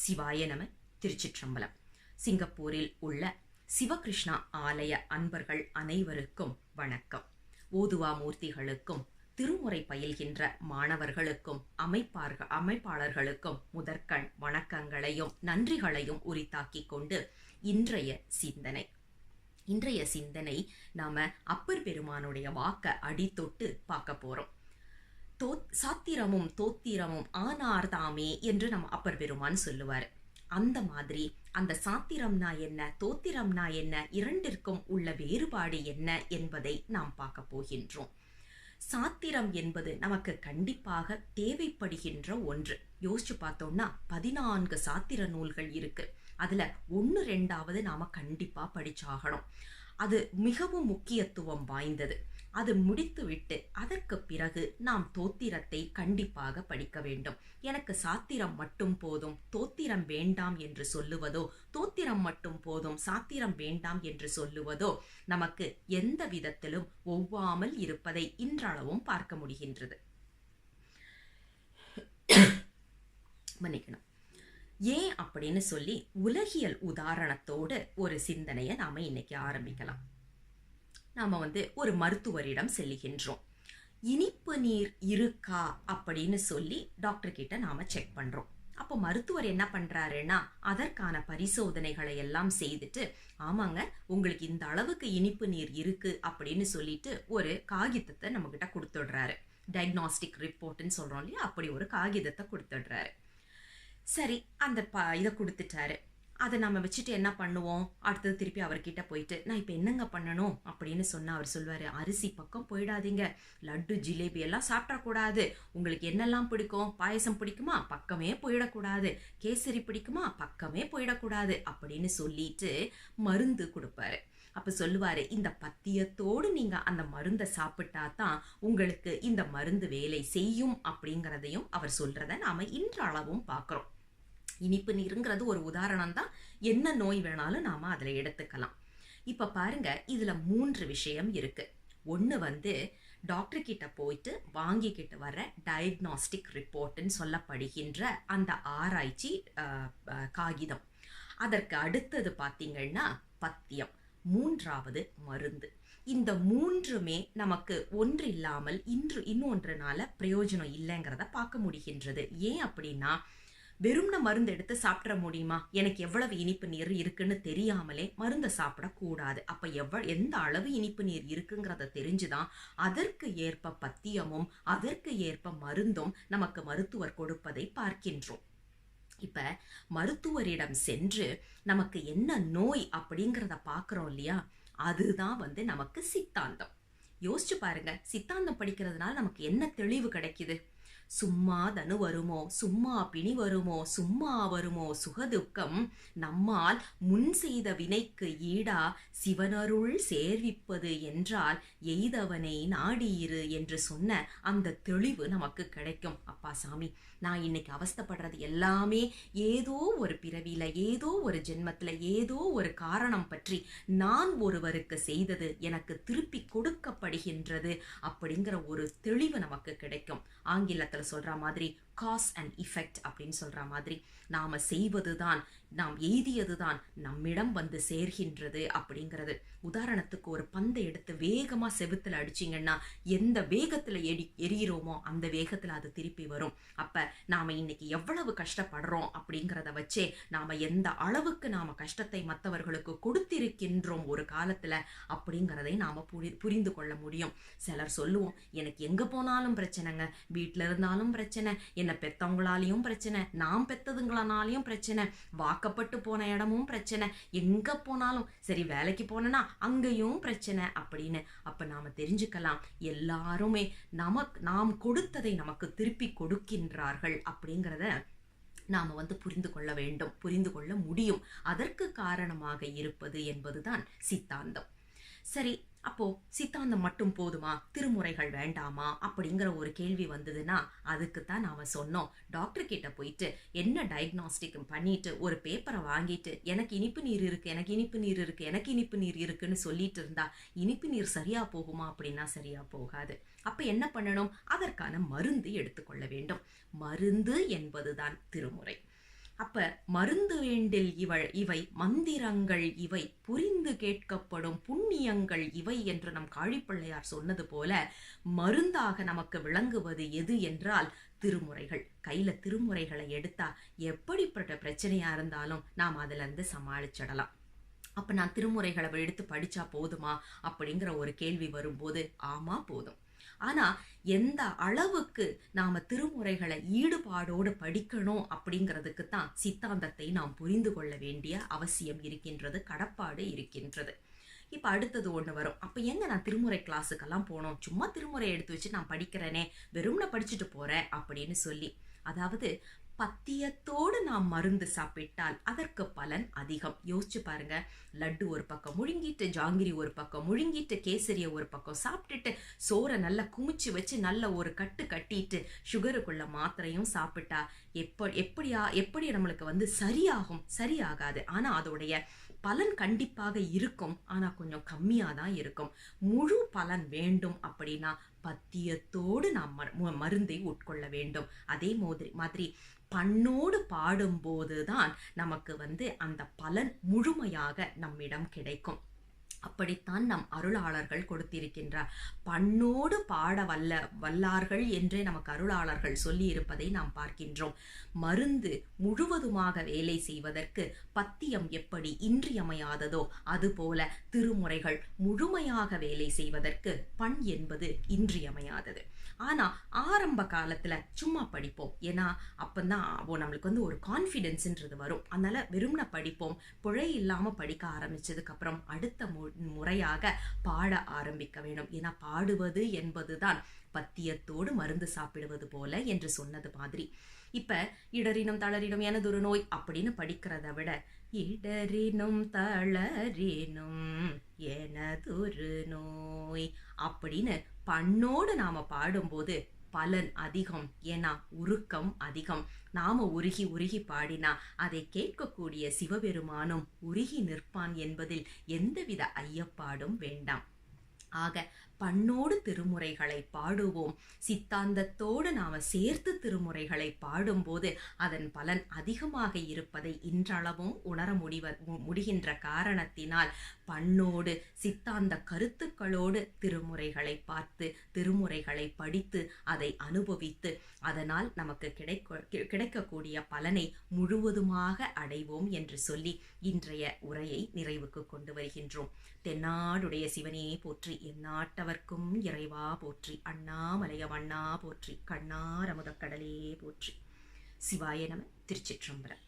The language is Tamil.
சிவாய நம. திருச்சிற்றம்பலம். சிங்கப்பூரில் உள்ள சிவகிருஷ்ணா ஆலய அன்பர்கள் அனைவருக்கும் வணக்கம். ஓதுவா மூர்த்திகளுக்கும் திருமுறை பயில்கின்ற மாணவர்களுக்கும் அமைப்பாளர்களுக்கும் முதற்கண் வணக்கங்களையும் நன்றிகளையும் உரித்தாக்கிக் கொண்டு இன்றைய சிந்தனை நாம அப்பர் பெருமானுடைய வாக்க அடித்தொட்டு பார்க்க போறோம். சாத்திரமும் தோத்திரமும் ஆனார் தாமே என்று நம்ம அப்பர் பெருமான் சொல்லுவார். அந்த மாதிரி அந்த சாத்திரம்னா என்ன, தோத்திரம்னா என்ன, இரண்டிற்கும் உள்ள வேறுபாடு என்ன என்பதை நாம் பார்க்க போகின்றோம். சாத்திரம் என்பது நமக்கு கண்டிப்பாக தேவைப்படுகின்ற ஒன்று. யோசிச்சு பார்த்தோம்னா 14 சாத்திர நூல்கள் இருக்கு. அதுல 1-2 நாம கண்டிப்பா படிச்சாகணும். அது மிகவும் முக்கியத்துவம் வாய்ந்தது. அது முடித்துவிட்டு அதற்கு பிறகு நாம் தோத்திரத்தை கண்டிப்பாக படிக்க வேண்டும். எனக்கு சாத்திரம் மட்டும் போதும், தோத்திரம் வேண்டாம் என்று சொல்லுவதோ, தோத்திரம் மட்டும் போதும், சாத்திரம் வேண்டாம் என்று சொல்லுவதோ நமக்கு எந்த விதத்திலும் ஒவ்வாமல் இருப்பதை இன்றளவும் பார்க்க முடிகின்றது. மன்னிக்கணும். ஏன் அப்படின்னு சொல்லி உலகியல் உதாரணத்தோடு ஒரு சிந்தனையை நாம இன்னைக்கு ஆரம்பிக்கலாம். நாம ஒரு மருத்துவரிடம் செல்லுகின்றோம். இனிப்பு நீர் இருக்கா அப்படின்னு சொல்லி டாக்டர் கிட்ட நாம செக் பண்றோம். அப்போ மருத்துவர் என்ன பண்றாருன்னா அதற்கான பரிசோதனைகளை எல்லாம் செய்துட்டு, ஆமாங்க உங்களுக்கு இந்த அளவுக்கு இனிப்பு நீர் இருக்கு அப்படின்னு சொல்லிட்டு ஒரு காகிதத்தை நம்ம கிட்ட கொடுத்துடுறாரு. டயக்னாஸ்டிக் ரிப்போர்ட்னு சொல்றோம் இல்லையா, அப்படி ஒரு காகிதத்தை கொடுத்துடுறாரு. சரி, அந்த இதை கொடுத்துட்டாரு. அதை நம்ம வச்சுட்டு என்ன பண்ணுவோம்? அடுத்தது திருப்பி அவர்கிட்ட போயிட்டு நான் இப்போ என்னங்க பண்ணணும் அப்படின்னு சொன்னா அவர் சொல்வாரு, அரிசி பக்கம் போயிடாதீங்க, லட்டு ஜிலேபி எல்லாம் சாப்பிடக்கூடாது, உங்களுக்கு என்னெல்லாம் பிடிக்கும், பாயசம் பிடிக்குமா, பக்கமே போயிடக்கூடாது, கேசரி பிடிக்குமா, பக்கமே போயிடக்கூடாது அப்படின்னு சொல்லிட்டு மருந்து கொடுப்பாரு. அப்ப சொல்லுவாரு, இந்த பத்தியத்தோடு நீங்க அந்த மருந்தை சாப்பிட்டா தான் உங்களுக்கு இந்த மருந்து வேலை செய்யும் அப்படிங்கிறதையும் அவர் சொல்றத நாம இன்றளவும் பார்க்கிறோம். இனிப்பு நீருங்கிறது ஒரு உதாரணம் தான். என்ன நோய் வேணாலும் நாம அதுல எடுத்துக்கலாம். இப்ப பாருங்க, இதுல 3 விஷயம் இருக்கு. ஒண்ணு டாக்டர் கிட்ட போயிட்டு வாங்கிக்கிட்டு வர டயக்னாஸ்டிக் ரிப்போர்ட்னு சொல்லப்படுகின்ற அந்த ஆராய்ச்சி காகிதம். அதற்கு அடுத்தது பாத்தீங்கன்னா பத்தியம், 3வது மருந்து. இந்த 3மே நமக்கு ஒன்று இல்லாமல் இன்னொன்றுனால பிரயோஜனம் இல்லைங்கிறத பார்க்க முடிகின்றது. ஏன் அப்படின்னா, வெறும்ன மருந்து எடுத்து சாப்பிட முடியுமா? எனக்கு எவ்வளவு இனிப்பு நீர் இருக்குன்னு தெரியாமலே மருந்தை சாப்பிடக்கூடாது. அப்ப எந்த அளவு இனிப்பு நீர் இருக்குங்கிறத தெரிஞ்சுதான் அதற்கு ஏற்ப பத்தியமும் அதற்கு ஏற்ப மருந்தும் நமக்கு மருத்துவர் கொடுப்பதை பார்க்கின்றோம். இப்ப மருத்துவரிடம் சென்று நமக்கு என்ன நோய் அப்படிங்கிறத பார்க்கிறோம் இல்லையா, அதுதான் நமக்கு சித்தாந்தம். யோசிச்சு பாருங்க, சித்தாந்தம் படிக்கிறதுனால நமக்கு என்ன தெளிவு கிடைக்குது? சும்மா தனு வருமோ, சும்மா பிணி வருமோ, சும்மா வருமோ சுகதுக்கம், நம்மால் முன் செய்த வினைக்கு ஈடா சிவனருள் சேர்விப்பது என்றால் எய்தவனை நாடியிரு என்று சொன்ன அந்த தெளிவு நமக்கு கிடைக்கும். அப்பா சாமி, நான் இன்னைக்கு அவஸ்தைப்படுறது எல்லாமே ஏதோ ஒரு பிறவியில, ஏதோ ஒரு ஜென்மத்துல, ஏதோ ஒரு காரணம் பற்றி நான் ஒருவருக்கு செய்தது எனக்கு திருப்பி கொடுக்கப்படுகின்றது அப்படிங்கிற ஒரு தெளிவு நமக்கு கிடைக்கும். ஆங்கிலத்துல சொல்ற மாதிரி காஸ் அண்ட் இஃபெக்ட் அப்படின்னு சொல்ற மாதிரி நாம செய்வதுதான், நாம் எய்தியதுதான் நம்மிடம் சேர்கின்றது அப்படிங்கிறது. உதாரணத்துக்கு ஒரு பந்தை எடுத்து வேகமா செவுத்துல அடிச்சிங்கன்னா எந்த வேகத்துல எரியிறோமோ அந்த வேகத்துல அது திருப்பி வரும். அப்ப நாம இன்னைக்கு எவ்வளவு கஷ்டப்படுறோம் அப்படிங்கிறத வச்சே நாம எந்த அளவுக்கு நாம கஷ்டத்தை மற்றவர்களுக்கு கொடுத்திருக்கின்றோம் ஒரு காலத்துல அப்படிங்கிறதை நாம புரிந்து கொள்ள முடியும். சிலர் சொல்லுவோம், எனக்கு எங்க போனாலும் பிரச்சனைங்க, வீட்டுல இருந்தாலும் பிரச்சனை, என்ன பெத்தவங்களாலையும் பிரச்சனை, நாம் பெத்ததுங்களானாலையும் பிரச்சனை, வாக்கப்பட்டு போன இடமும் பிரச்சனை, எங்க போனாலும் சரி, வேலைக்கு போனா அங்கேயும் பிரச்சனை அப்படின்னு. அப்ப நாம தெரிஞ்சுக்கலாம், எல்லாருமே நாம் கொடுத்ததை நமக்கு திருப்பி கொடுக்கின்றார்கள் அப்படிங்கிறத நாம புரிந்து கொள்ள வேண்டும், புரிந்து கொள்ள முடியும். அதற்கு காரணமாக இருப்பது என்பதுதான் சித்தாந்தம். சரி, அப்போ சித்தாந்தம் மட்டும் போதுமா, திருமுறைகள் வேண்டாமா அப்படிங்கிற ஒரு கேள்வி வந்ததுன்னா அதுக்குத்தான் நாம சொன்னோம், டாக்டர் கிட்ட போயிட்டு என்ன டயக்னாஸ்டிக் பண்ணிட்டு ஒரு பேப்பரை வாங்கிட்டு எனக்கு இனிப்பு நீர் இருக்கு, எனக்கு இனிப்பு நீர் இருக்கு, எனக்கு இனிப்பு நீர் இருக்குன்னு சொல்லிட்டு இருந்தா இனிப்பு நீர் சரியா போகுமா அப்படின்னா சரியா போகாது. அப்ப என்ன பண்ணணும்? அதற்கான மருந்து எடுத்துக்கொள்ள வேண்டும். மருந்து என்பதுதான் திருமுறை. அப்ப மருந்து வேண்டில் இவை மந்திரங்கள் இவை புரிந்து கேட்கப்படும் புண்ணியங்கள் இவை என்று நம் காழிப்பிள்ளையார் சொன்னது போல மருந்தாக நமக்கு விளங்குவது எது என்றால் திருமுறைகள். கையில திருமுறைகளை எடுத்தா எப்படிப்பட்ட பிரச்சனையா இருந்தாலும் நாம் அதுல இருந்து சமாளிச்சிடலாம். அப்ப நான் திருமுறைகளை எடுத்து படிச்சா போதுமா அப்படிங்கிற ஒரு கேள்வி வரும்போது ஆமா போதும். ஆனா எந்த அளவுக்கு நாம திருமுறைகளை ஈடுபாடோடு படிக்கணும் அப்படிங்கிறதுக்கு தான் சித்தாந்தத்தை நாம் புரிந்து கொள்ள வேண்டிய அவசியம் இருக்கின்றது, கடப்பாடு இருக்கின்றது. இப்ப அடுத்தது ஒண்ணு வரும். அப்ப எங்க நான் திருமுறை கிளாஸுக்கெல்லாம் போனோம், சும்மா திருமுறை எடுத்து வச்சு நான் படிக்கிறேனே, வெறும்ன படிச்சுட்டு போறேன் அப்படின்னு சொல்லி. அதாவது பத்தியத்தோடு நாம் மருந்து சாப்பிட்டால் அதற்கு பலன் அதிகம். யோசிச்சு பாருங்க, லட்டு ஒரு பக்கம் முழுங்கிட்டு, ஜாங்கிரி ஒரு பக்கம் முழுங்கிட்டு, கேசரிய ஒரு பக்கம் சாப்பிட்டுட்டு, சோறை நல்லா குமிச்சு வச்சு நல்ல ஒரு கட்டு கட்டிட்டு சுகருக்குள்ள மாத்திரையும் சாப்பிட்டா எப்படி நம்மளுக்கு சரியாகும்? சரியாகாது. ஆனா அதோடைய பலன் கண்டிப்பாக இருக்கும், ஆனா கொஞ்சம் கம்மியா தான் இருக்கும். முழு பலன் வேண்டும் அப்படின்னா பத்தியத்தோடு நாம் மருந்தை உட்கொள்ள வேண்டும். அதே மாதிரி பண்ணோடு பாடும்போதுதான் நமக்கு அந்த பலன் முழுமையாக நம்மிடம் கிடைக்கும். அப்படித்தான் நம் அருளாளர்கள் கொடுத்திருக்கின்றார். பண்ணோடு பாட வல்லார்கள் என்றே நமக்கு அருளாளர்கள் சொல்லி இருப்பதை நாம் பார்க்கின்றோம். மருந்து முழுவதுமாக வேலை செய்வதற்கு பத்தியம் எப்படி இன்றியமையாததோ அதுபோல திருமுறைகள் முழுமையாக வேலை செய்வதற்கு பண் என்பது இன்றியமையாதது. ஆனா ஆரம்ப காலத்துல சும்மா படிப்போம், ஏன்னா அப்பந்தான் நம்மளுக்கு ஒரு கான்ஃபிடென்ஸ்ன்றது வரும். அதனால வெறும்ன படிப்போம். பிழை இல்லாம படிக்க ஆரம்பிச்சதுக்கு அப்புறம் அடுத்த முறையாக பாட ஆரம்பிக்க வேண்டும். ஏன்னா பாடுவது என்பதுதான் பத்தியத்தோடு மருந்து சாப்பிடுவது போல என்று சொன்னது மாதிரி. இப்ப இடரினும் தளரினும் எனதொரு நோய் அப்படின்னு படிக்கிறத விட இடரினும் தளரினும் எனதொரு நோய் அப்படின்னு பண்ணோடு நாம பாடும்போது பலன் அதிகம். ஏன்னா உருக்கம் அதிகம். நாம உருகி உருகி பாடினா அதை கேட்கக்கூடிய சிவபெருமானும் உருகி நிற்பான் என்பதில் எந்தவித ஐயப்பாடும் வேண்டாம். ஆக பண்ணோடு திருமுறைகளை பாடுவோம். சித்தாந்தத்தோடு நாம சேர்த்து திருமுறைகளை பாடும்போது அதன் பலன் அதிகமாக இருப்பதை இன்றளவும் உணர முடிகின்ற காரணத்தினால் பண்ணோடு சித்தாந்த கருத்துக்களோடு திருமுறைகளை பார்த்து திருமுறைகளை படித்து அதை அனுபவித்து அதனால் நமக்கு கிடைக்கக்கூடிய பலனை முழுவதுமாக அடைவோம் என்று சொல்லி இன்றைய உரையை நிறைவுக்கு கொண்டு வருகின்றோம். தென்னாடுடைய சிவனே போற்றி, எந்நாட்டவர்க்கும் இறைவா போற்றி, அண்ணாமலைய வண்ணா போற்றி, கண்ணார் அமுதக் கடலே போற்றி. சிவாய நம. திருச்சிற்றம்பலம்.